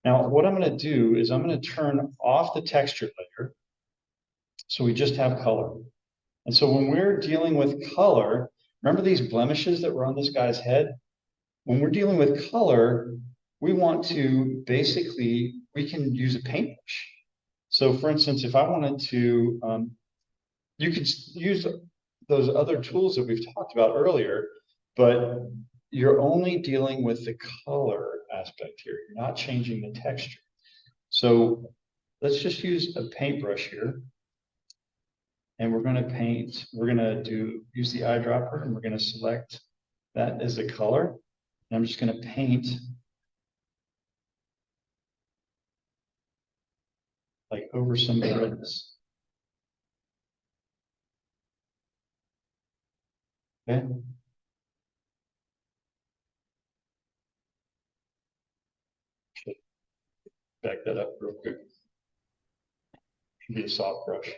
Now, what I'm going to do is I'm going to turn off the texture layer so we just have color. And so when we're dealing with color, remember these blemishes that were on this guy's head? When we're dealing with color, we want to basically, we can use a paintbrush. So for instance, if I wanted to, you could use those other tools that we've talked about earlier, but you're only dealing with the color aspect here. You're not changing the texture. So let's just use a paintbrush here. And we're going to paint, we're going to use the eyedropper, and we're going to select that as a color. And I'm just going to paint like over some of the redness. Okay. Back that up real quick. Should be a soft brush.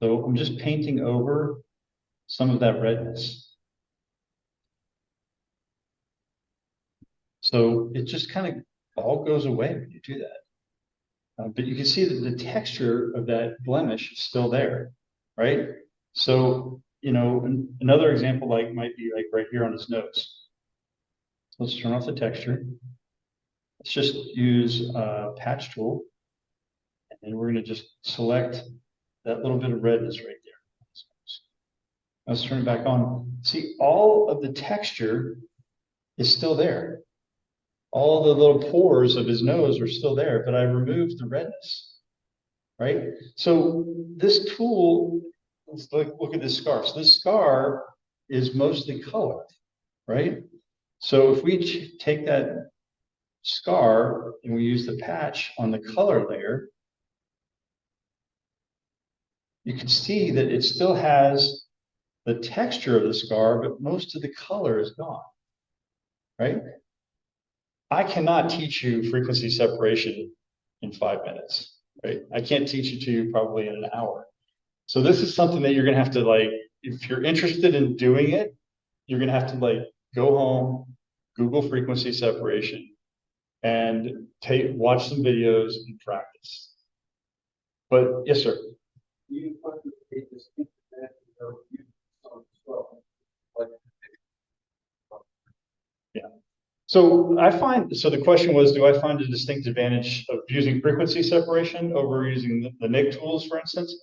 So I'm just painting over some of that redness. So it just kind of all goes away when you do that. But you can see that the texture of that blemish is still there, right? So, you know, another example might be like right here on his nose. Let's turn off the texture. Let's just use a patch tool. And then we're going to just select that little bit of redness right there. Let's turn it back on. See, all of the texture is still there. All the little pores of his nose are still there, but I removed the redness, right? So this tool, let's look at this scar. So this scar is mostly color, right? So if we take that scar and we use the patch on the color layer, you can see that it still has the texture of the scar, but most of the color is gone, right? I cannot teach you frequency separation in 5 minutes, right? I can't teach it to you probably in an hour. So this is something that you're going to have to, like, if you're interested in doing it, you're going to have to like go home, Google frequency separation, and watch some videos and practice. But yes, sir. You put the distinct advantage of using some stuff, like Yeah. So I find, so the question was, do I find a distinct advantage of using frequency separation over using the Nick tools, for instance?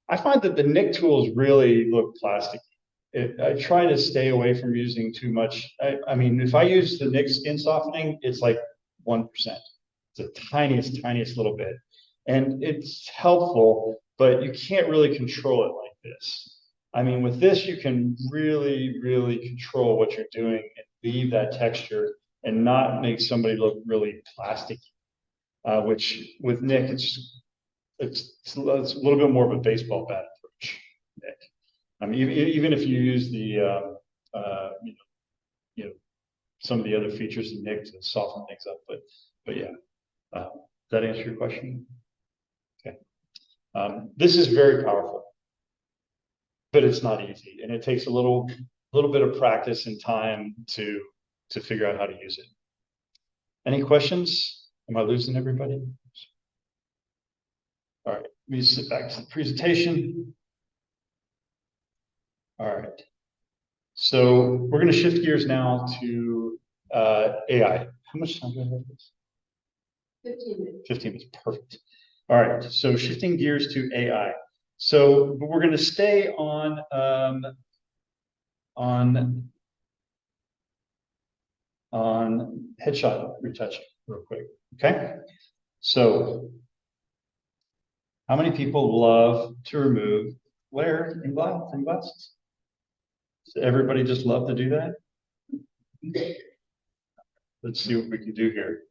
I find that the Nick tools really look plastic. I try to stay away from using too much. I mean, if I use the Nick skin softening, it's like 1%. It's the tiniest, tiniest little bit. And it's helpful, but you can't really control it like this. I mean, with this, you can really, really control what you're doing and leave that texture and not make somebody look really plastic. Which with Nick, it's a little bit more of a baseball bat approach, Nick. I mean, even if you use the you know some of the other features in Nick to soften things up, but yeah, does that answer your question? Okay. This is very powerful, but it's not easy, and it takes a little bit of practice and time to figure out how to use it. Any questions? Am I losing everybody? All right, let me sit back to the presentation. All right. So we're going to shift gears now to AI. How much time do I have? 15 minutes. 15 minutes, perfect. All right, so shifting gears to AI. So we're going to stay on headshot retouching real quick. Okay, so how many people love to remove glare in glasses? Does everybody just love to do that? Let's see what we can do here.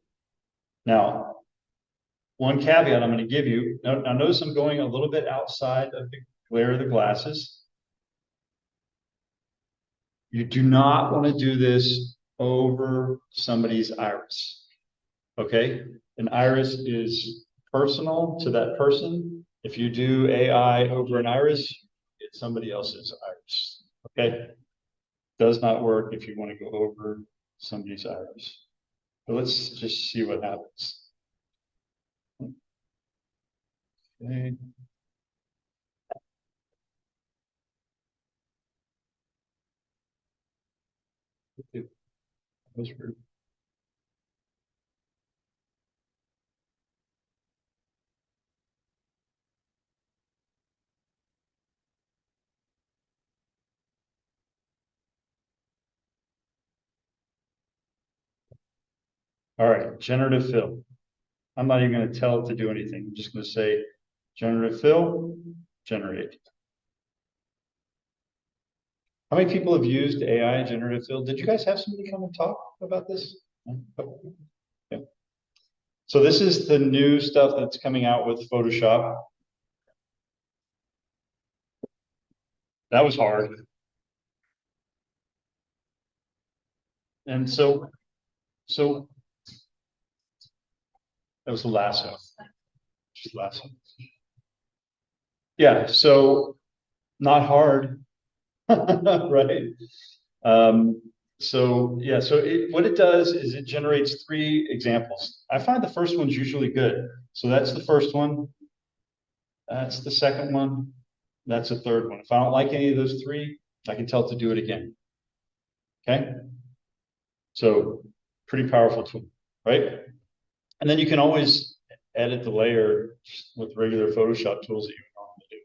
Now, one caveat I'm going to give you. Now notice I'm going a little bit outside of the glare of the glasses. You do not want to do this over somebody's iris. Okay? An iris is personal to that person. If you do AI over an iris, it's somebody else's iris. Okay? Does not work if you want to go over somebody's iris. But let's just see what happens. Okay. All right, generative fill. I'm not even going to tell it to do anything. I'm just going to say generative fill, generate. How many people have used AI generative fill? Did you guys have somebody come and talk about this? Yeah. So this is the new stuff that's coming out with Photoshop. That was hard. And so that was the lasso. Just lasso. Yeah, so not hard, right? So yeah, so what it does is it generates 3 examples. I find the first one's usually good. So that's the first one. That's the second one. That's the third one. If I don't like any of those 3, I can tell it to do it again. Okay. So pretty powerful tool, right? And then you can always edit the layer with regular Photoshop tools that you normally do.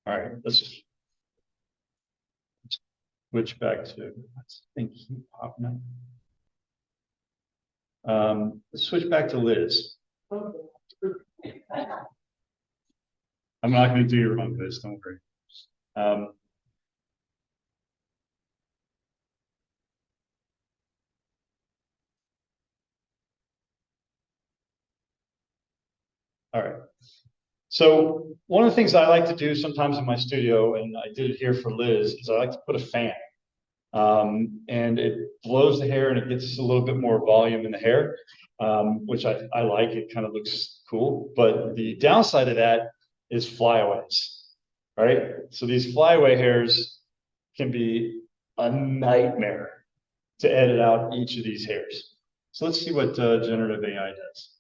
All right, let's switch back to, I think keep popping up. Let's switch back to Liz. I'm not going to do your wrong, Liz. Don't worry. All right. So one of the things I like to do sometimes in my studio, and I did it here for Liz, is I like to put a fan. And it blows the hair and it gets a little bit more volume in the hair, which I like. It kind of looks cool. But the downside of that is flyaways, right? So these flyaway hairs can be a nightmare to edit out each of these hairs. So let's see what generative AI does.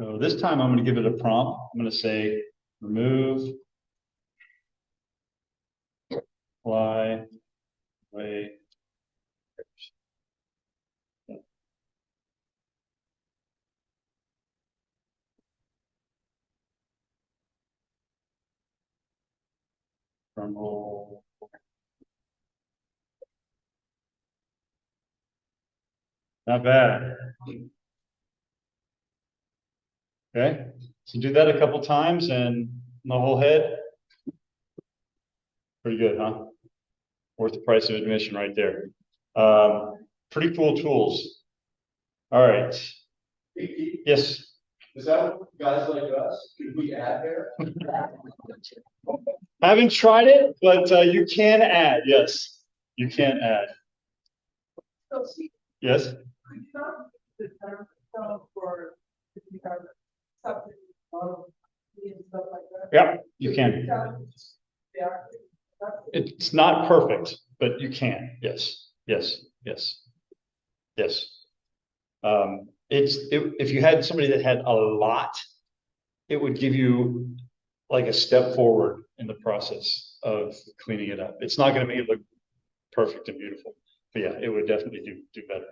So this time I'm going to give it a prompt. I'm going to say remove fly away. Rumble. Not bad. Okay, so do that a couple times and the whole head. Pretty good, huh? Worth the price of admission right there. Pretty cool tools. All right. Yes. Is that what guys like us, could we add there? Haven't tried it, but you can add. Yes, you can add. Yes. Yeah, you can. It's not perfect, but you can. Yes, yes, yes, yes. If you had somebody that had a lot, it would give you like a step forward in the process of cleaning it up. It's not going to make it look perfect and beautiful, but yeah, it would definitely do better.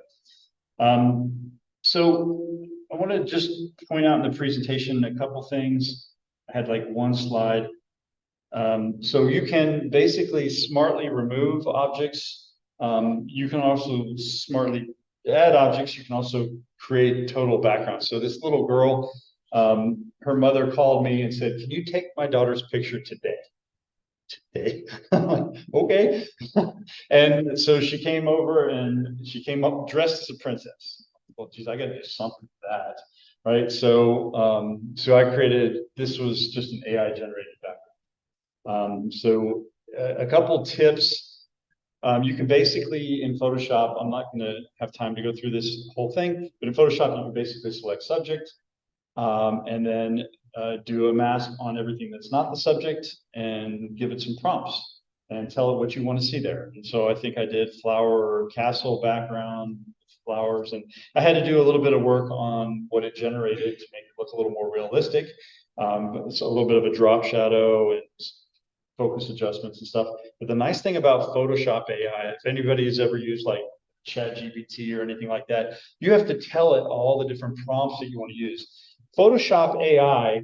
So I want to just point out in the presentation a couple things. I had like one slide. So you can basically smartly remove objects. You can also smartly add objects. You can also create total backgrounds. So this little girl, her mother called me and said, "Can you take my daughter's picture today?" Today. I'm like, okay. And so she came over and she came up dressed as a princess. Well, geez, I got to do something for that, right? So I created. This was just an AI generated background. So a couple tips. You can basically in Photoshop. I'm not going to have time to go through this whole thing, but in Photoshop you can basically select subject, and then do a mask on everything that's not the subject and give it some prompts and tell it what you want to see there. And so I think I did flower castle background, flowers, and I had to do a little bit of work on what it generated to make it look a little more realistic. It's a little bit of a drop shadow and focus adjustments and stuff. But the nice thing about Photoshop AI, if anybody has ever used like ChatGPT or anything like that, you have to tell it all the different prompts that you want to use. Photoshop AI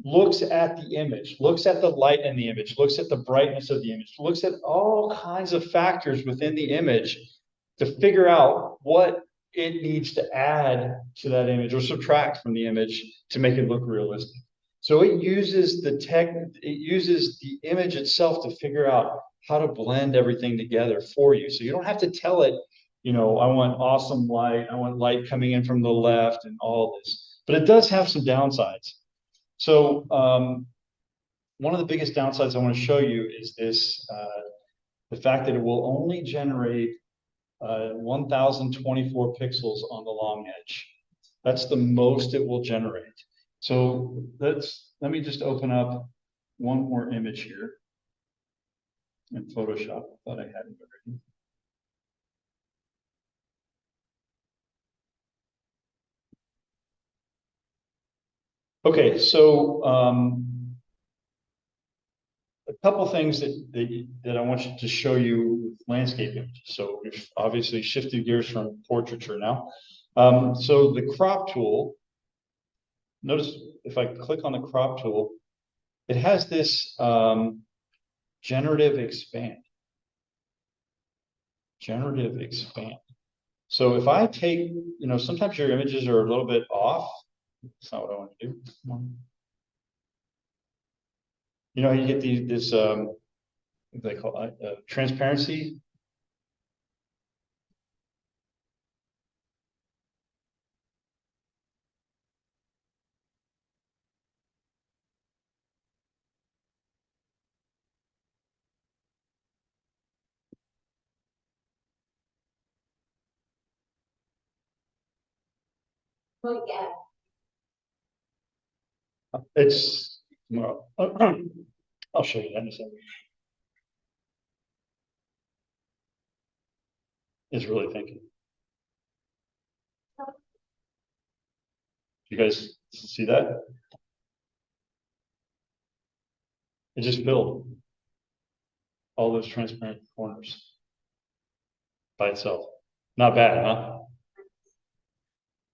looks at the image, looks at the light in the image, looks at the brightness of the image, looks at all kinds of factors within the image to figure out what it needs to add to that image or subtract from the image to make it look realistic. So it uses it uses the image itself to figure out how to blend everything together for you. So you don't have to tell it, you know, I want awesome light, I want light coming in from the left and all this. But it does have some downsides. So one of the biggest downsides I want to show you is this, the fact that it will only generate 1024 pixels on the long edge. That's the most it will generate. So let me just open up one more image here in Photoshop. I thought I had it already. Okay, so a couple things that I want you to show you with landscape images. So we've obviously shifted gears from portraiture now. So the crop tool, notice if I click on the crop tool, it has this generative expand. Generative expand. So if I take, you know, sometimes your images are a little bit off. That's not what I want to do. You know, you get this what they call transparency. Well, yeah. It's well, I'll show you that in a second. It's really thinking. You guys See that? It just filled all those transparent corners by itself. Not bad, huh?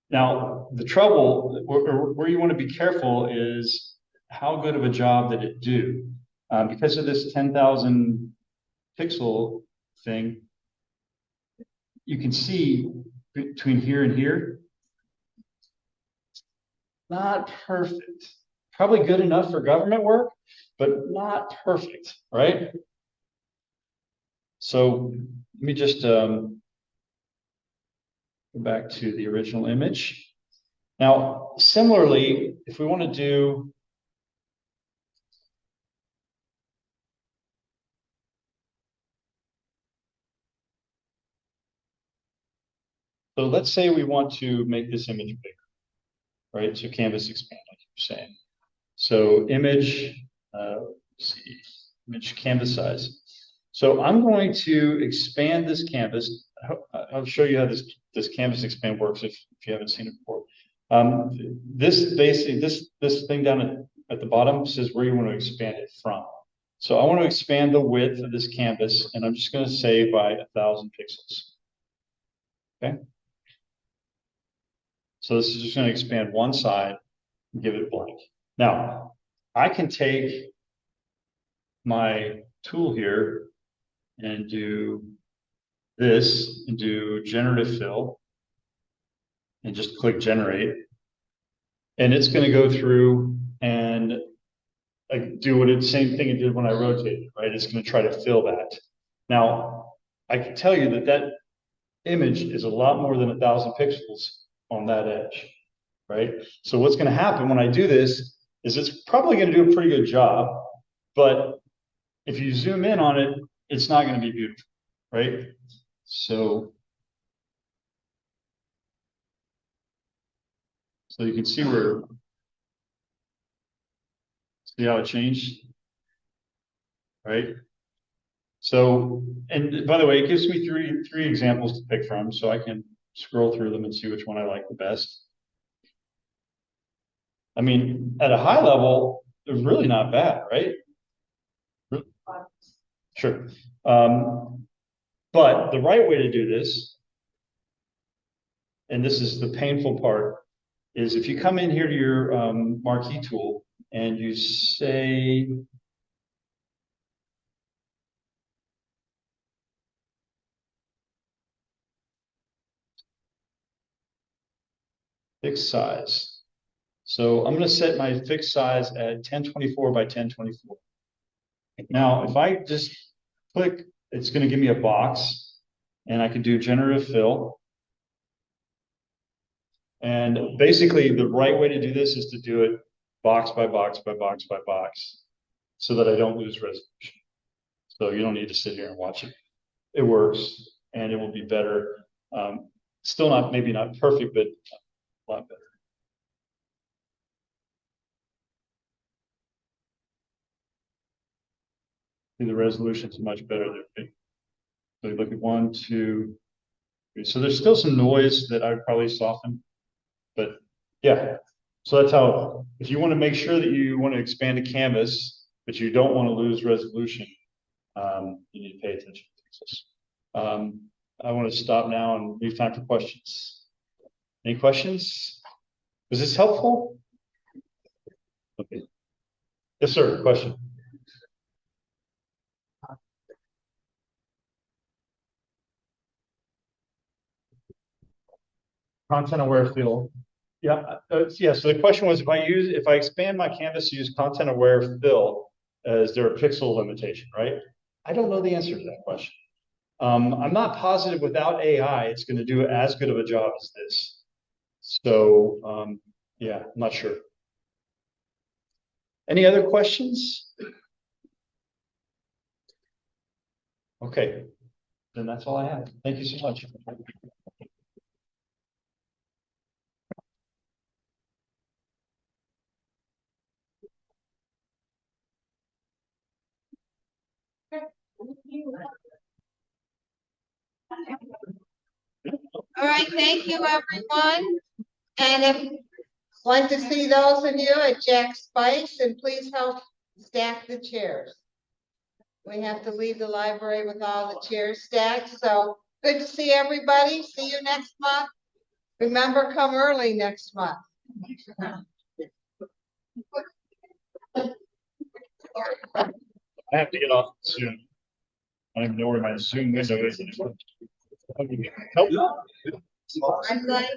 Now, the trouble, or where you want to be careful is how good of a job did it do? Because of this 10,000 pixel thing, you can see between here and here, not perfect. Probably good enough for government work, but not perfect, right? So let me just go back to the original image. Now, similarly, if we want to do so let's say we want to make this image bigger, right? So canvas expand, like you're saying. So image, let's see, image canvas size. So I'm going to expand this canvas. I'll show you how this canvas expand works if you haven't seen it before. This basically, this thing down at the bottom says where you want to expand it from. So I want to expand the width of this canvas, and I'm just going to say by 1,000 pixels. Okay. So this is just going to expand one side and give it blank. Now, I can take my tool here and do this and do generative fill and just click generate. And it's going to go through and do what it's same thing it did when I rotated, right? It's going to try to fill that. Now, I can tell you that that image is a lot more than 1,000 pixels on that edge, right? So what's going to happen when I do this is it's probably going to do a pretty good job, but if you zoom in on it, it's not going to be beautiful, right? So you can see where, see how it changed, right? So, and by the way, it gives me three examples to pick from, so I can scroll through them and see which one I like the best. I mean, at a high level, they're really not bad, right? Sure. But the right way to do this, and this is the painful part, is if you come in here to your marquee tool and you say, fixed size. So I'm going to set my fixed size at 1024 by 1024. Now, if I just click, it's going to give me a box, and I can do generative fill. And basically, the right way to do this is to do it box by box by box by box, so that I don't lose resolution. So you don't need to sit here and watch it. It works, and it will be better. Still not, maybe not perfect, but a lot better. The resolution's much better there. So you look at 1, 2, 3. So there's still some noise that I'd probably soften, but yeah. So that's how, if you want to make sure that you want to expand a canvas, but you don't want to lose resolution, you need to pay attention to this. I want to stop now and leave time for questions. Any questions? Was this helpful? Okay. Yes, sir. Question. Content aware fill. Yeah. Yeah. So the question was, if I expand my canvas to use content aware fill, is there a pixel limitation, right? I don't know the answer to that question. I'm not positive without AI, it's going to do as good of a job as this. So, yeah, I'm not sure. Any other questions? Okay, then that's all I have. Thank you so much. All right, thank you, everyone. And if Want to see those of you at Jack Spice, and please help stack the chairs. We have to leave the library with all the chairs stacked, so good to see everybody. See you next month. Remember, come early next month. I have to get off soon. I don't even know where my Zoom window is. Nope. I'm like,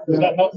Does that help?